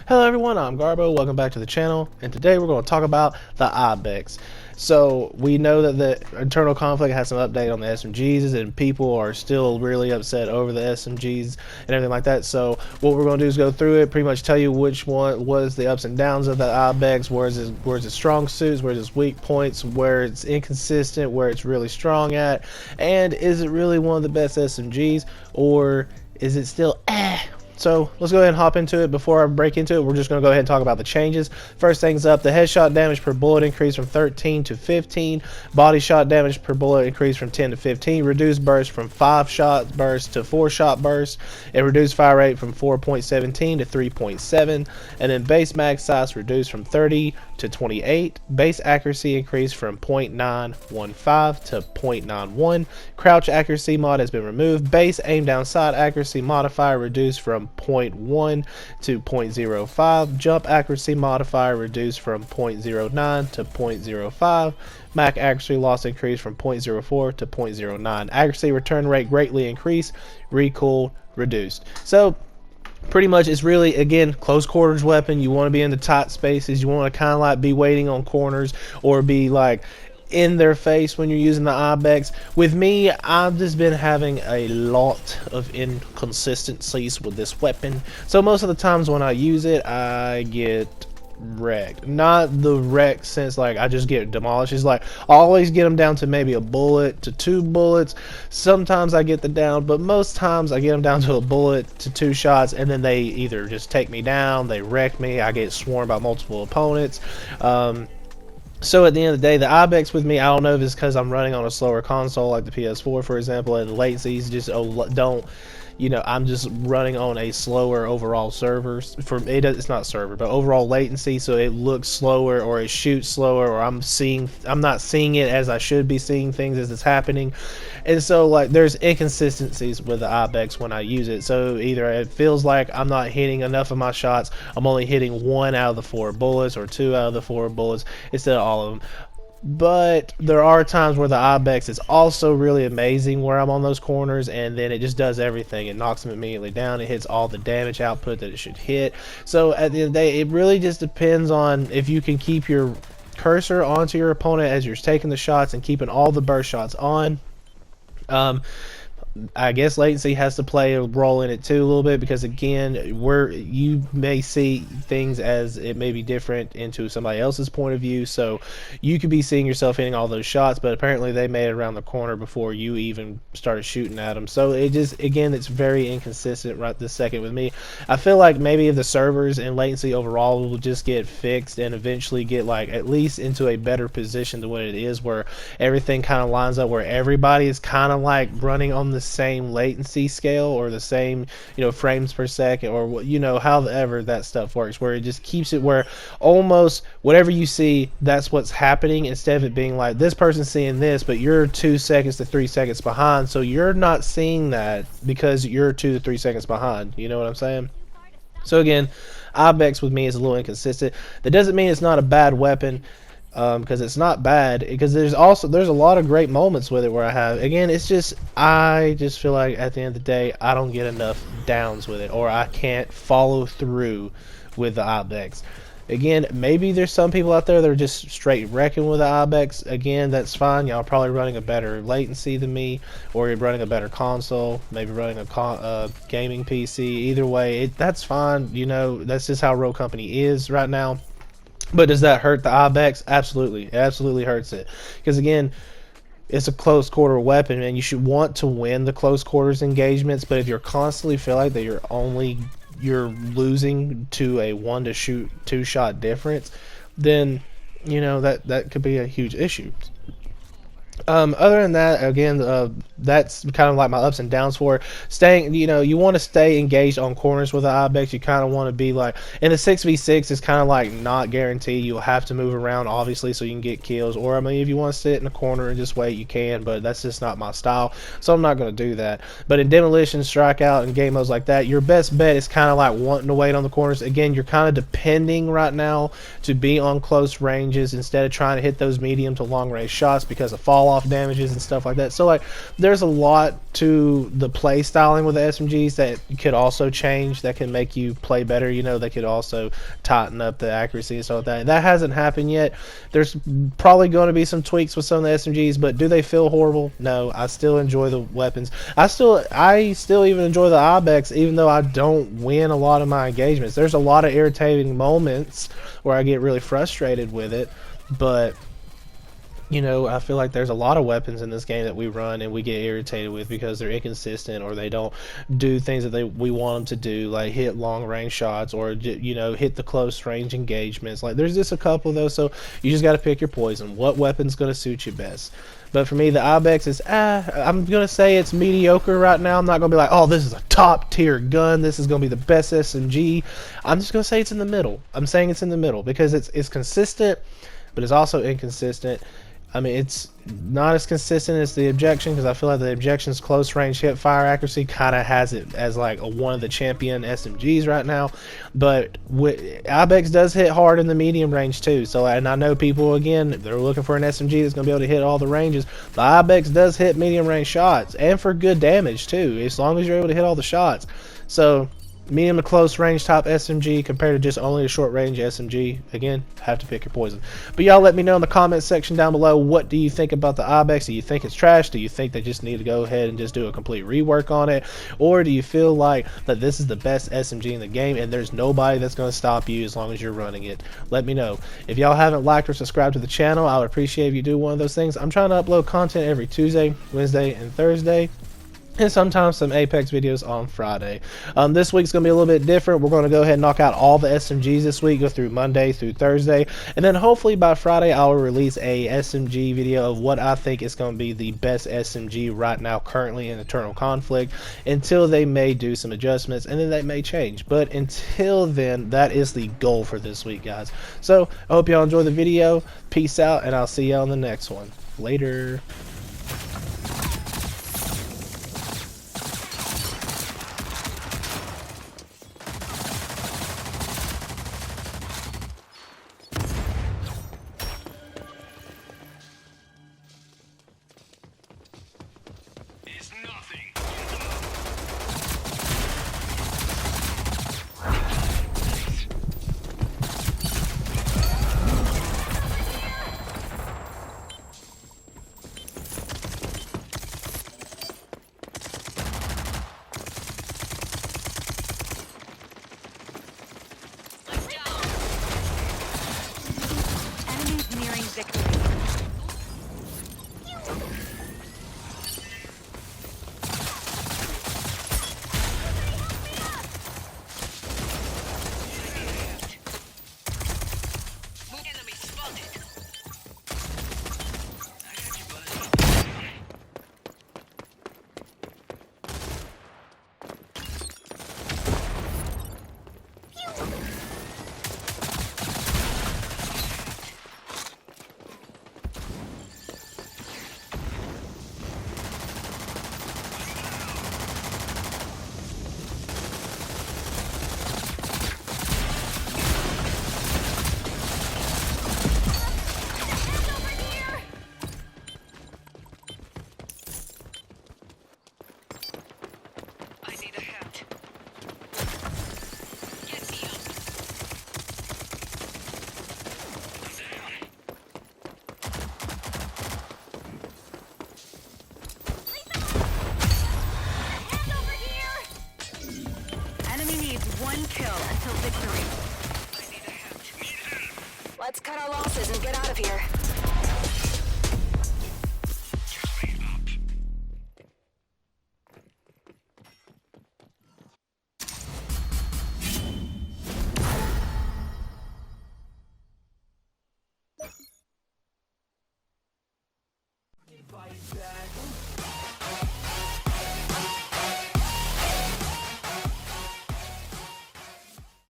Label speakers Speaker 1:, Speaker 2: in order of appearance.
Speaker 1: Hello everyone, I'm Garbo, welcome back to the channel, and today we're going to talk about the Ibex. So we know that the internal conflict has some update on the SMGs, and people are still really upset over the SMGs and everything like that. So what we're going to do is go through it, pretty much tell you which one was the ups and downs of the Ibex, where's its strong suits, where's its weak points, where it's inconsistent, where it's really strong at, and is it really one of the best SMGs, or is it still So let's go ahead and hop into it. Before I break into it, we're just going to go ahead and talk about the changes. First things up, the headshot damage per bullet increased from 13 to 15. Body shot damage per bullet increased from 10 to 15. Reduced burst from 5 shot burst to 4 shot burst. It reduced fire rate from 4.17 to 3.7. And then base mag size reduced from 30 to 28. Base accuracy increased from 0.915 to 0.91. Crouch accuracy mod has been removed. Base aim down sight accuracy modifier reduced from 0.1 to 0.05. Jump accuracy modifier reduced from 0.09 to 0.05. Mac accuracy loss increased from 0.04 to 0.09. Accuracy return rate greatly increased. Recoil reduced. So pretty much it's really, again, close quarters weapon. You want to be in the tight spaces. You want to kind of like be waiting on corners or be like in their face when you're using the Ibex. With me, I've just been having a lot of inconsistencies with this weapon. So most of the times when I use it, I get wrecked. Not the wreck sense like I just get demolished. It's like I always get them down to maybe a bullet to 2 bullets. Sometimes I get the down, but most times I get them down to a bullet to 2 shots, and then they either just take me down, they wreck me, I get swarmed by multiple opponents. So at the end of the day, the Ibex with me, I don't know if it's because I'm running on a slower console like the PS4, for example, and latencies just don't, you know, I'm just running on a slower overall server. For it, it's not server, but overall latency, so it looks slower or it shoots slower, or I'm not seeing it as I should be seeing things as it's happening. And so like there's inconsistencies with the Ibex when I use it. So either it feels like I'm not hitting enough of my shots, I'm only hitting 1 out of the 4 bullets or 2 out of the 4 bullets instead of all of them. But there are times where the Ibex is also really amazing where I'm on those corners, and then it just does everything. It knocks them immediately down. It hits all the damage output that it should hit. So at the end of the day, it really just depends on if you can keep your cursor onto your opponent as you're taking the shots and keeping all the burst shots on. I guess latency has to play a role in it too a little bit, because again, you may see things as it may be different into somebody else's point of view. So you could be seeing yourself hitting all those shots, but apparently they made it around the corner before you even started shooting at them. So it just, again, it's very inconsistent right this second with me. I feel like maybe if the servers and latency overall will just get fixed and eventually get like at least into a better position than what it is, where everything kind of lines up, where everybody is kind of like running on the same latency scale or the same, you know, frames per second, or you know, however that stuff works, where it just keeps it where almost whatever you see, that's what's happening, instead of it being like this person's seeing this but you're 2 seconds to 3 seconds behind, so you're not seeing that because you're 2 to 3 seconds behind. You know what I'm saying? So again, Ibex with me is a little inconsistent. That doesn't mean it's not a bad weapon, because it's not bad, because there's a lot of great moments with it where I just feel like at the end of the day I don't get enough downs with it, or I can't follow through with the Ibex. Again, maybe there's some people out there that are just straight wrecking with the Ibex. Again, that's fine. Y'all probably running a better latency than me, or you're running a better console, maybe running a gaming PC. Either way, that's fine. You know, that's just how Rogue Company is right now. But does that hurt the Ibex? Absolutely. It absolutely hurts it. Because again, it's a close quarter weapon, and you should want to win the close quarters engagements. But if you're constantly feel like that you're losing to a 1 to 2 shot difference, then you know that could be a huge issue. Other than that, again, that's kind of like my ups and downs for it. Staying, you know, you want to stay engaged on corners with the Ibex. You kind of want to be like, in the 6v6 is kind of like not guaranteed. You'll have to move around, obviously, so you can get kills. Or, I mean, if you want to sit in a corner and just wait, you can, but that's just not my style, so I'm not going to do that. But in Demolition, Strikeout, and game modes like that, your best bet is kind of like wanting to wait on the corners. Again, you're kind of depending right now to be on close ranges instead of trying to hit those medium to long range shots, because of fall off damages and stuff like that. So like there's a lot to the play styling with the SMGs that could also change, that can make you play better. You know, they could also tighten up the accuracy and stuff like that. That hasn't happened yet. There's probably going to be some tweaks with some of the SMGs, but do they feel horrible? No, I still enjoy the weapons. I still even enjoy the Ibex, even though I don't win a lot of my engagements. There's a lot of irritating moments where I get really frustrated with it, but you know, I feel like there's a lot of weapons in this game that we run and we get irritated with because they're inconsistent, or they don't do things that we want them to do, like hit long range shots, or you know, hit the close range engagements. Like there's just a couple of those, so you just got to pick your poison. What weapon's going to suit you best? But for me, the Ibex is, I'm going to say it's mediocre right now. I'm not going to be like, oh, this is a top tier gun, this is going to be the best SMG. I'm just going to say it's in the middle. I'm saying it's in the middle because it's consistent, but it's also inconsistent. I mean, it's not as consistent as the Objection, because I feel like the Objection's close range hip fire accuracy kind of has it as like one of the champion SMGs right now. But Ibex does hit hard in the medium range too. So, and I know people, again, they're looking for an SMG that's going to be able to hit all the ranges. The Ibex does hit medium range shots, and for good damage too, as long as you're able to hit all the shots. So medium to close range top SMG compared to just only a short range SMG. Again, have to pick your poison. But y'all let me know in the comment section down below, what do you think about the Ibex? Do you think it's trash? Do you think they just need to go ahead and just do a complete rework on it? Or do you feel like that this is the best SMG in the game and there's nobody that's going to stop you as long as you're running it? Let me know. If y'all haven't liked or subscribed to the channel, I would appreciate if you do one of those things. I'm trying to upload content every Tuesday, Wednesday, and Thursday, and sometimes some Apex videos on Friday. This week's going to be a little bit different. We're going to go ahead and knock out all the SMGs this week, go through Monday through Thursday, and then hopefully by Friday I will release a SMG video of what I think is going to be the best SMG right now currently in Eternal Conflict, until they may do some adjustments, and then they may change. But until then, that is the goal for this week, guys. So I hope y'all enjoy the video. Peace out, and I'll see y'all in the next one. Later.
Speaker 2: One kill until victory. Let's cut our losses and get out of here. Fight back.